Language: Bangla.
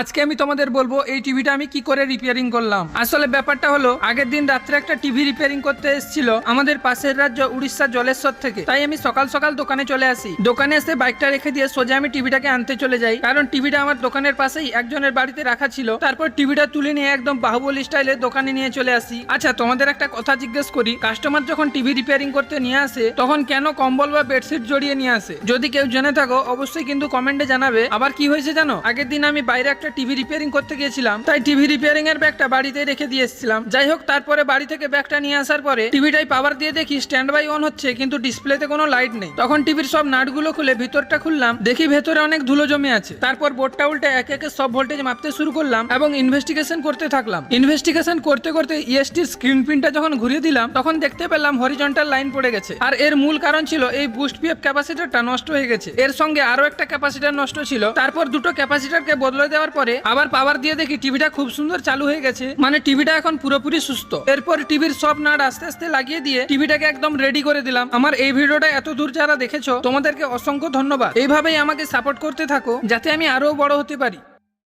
আজকে আমি তোমাদের বলবো এই টিভিটা আমি কি করে রিপেয়ারিং করলাম। আসলে ব্যাপারটা হলো, আগের দিন রাত্রে একটা টিভি রিপেয়ারিং করতে এসেছিল আমাদের পাশের রাজ্য উড়িষ্যা জলেশ্বর থেকে। তাই আমি সকাল সকাল দোকানে চলে আসি। দোকানে এসে বাইকটা রেখে দিয়ে সোজা আমি টিভিটাকে আনতে চলে যাই, কারণ টিভিটা আমার দোকানের পাশেই একজনের বাড়িতে রাখা ছিল। তারপর টিভিটা তুলে নিয়ে একদম বাহুবলী স্টাইলে দোকানে নিয়ে চলে আসি। আচ্ছা, তোমাদের একটা কথা জিজ্ঞেস করি, কাস্টমার যখন টিভি রিপেয়ারিং করতে নিয়ে আসে তখন কেন কম্বল বা বেডশিট জড়িয়ে নিয়ে আসে? যদি কেউ জেনে থাকো অবশ্যই কিন্তু কমেন্টে জানাবে। আবার কি হয়েছে জানো, আগের দিন আমি বাইরে একটা টিভি রিপেয়ারিং করতে গিয়েছিলাম, তাই টিভি রিপেয়ারিং এর ব্যাগটা বাড়িতে রেখে দিয়ে এসেছিলাম। যাই হোক, তারপরে বাড়ি থেকে ব্যাগটা নিয়ে আসার পরে টিভিটাই পাওয়ার দিয়ে দেখি স্ট্যান্ড বাই অন হচ্ছে, কিন্তু ডিসপ্লেতে কোনো লাইট নেই। তখন টিভির সব নাটগুলো খুলে ভিতরটা খুললাম, দেখি ভেতরে অনেক ধুলো জমে আছে। তারপর বোর্ডটা উল্টে একে একে সব ভোল্টেজ মাপতে শুরু করলাম এবং ইনভেস্টিগেশন করতে থাকলাম। ইনভেস্টিগেশন করতে করতে ইএসটির স্ক্রিন প্রিন্টটা যখন ঘুরিয়ে দিলাম তখন দেখতে পেলাম হরিজন্টাল লাইন পড়ে গেছে। আর এর মূল কারণ ছিল এই বুস্ট পিএফ ক্যাপাসিটরটা নষ্ট হয়ে গেছে। এর সঙ্গে আরো একটা ক্যাপাসিটর নষ্ট ছিল। তারপর দুটো ক্যাপাসিটরকে বদলে দেওয়ার পরে আবার পাওয়ার দিয়ে দেখি টিভিটা খুব সুন্দর চালু হয়ে গেছে, মানে টিভিটা এখন পুরোপুরি সুস্থ। এরপর টিভির সব নাট আস্তে আস্তে লাগিয়ে দিয়ে টিভিটাকে একদম রেডি করে দিলাম। আমার এই ভিডিওটা এত দূর যারা দেখেছো তোমাদেরকে অসংখ্য ধন্যবাদ। এইভাবেই আমাকে সাপোর্ট করতে থাকো যাতে আমি আরো বড় হতে পারি।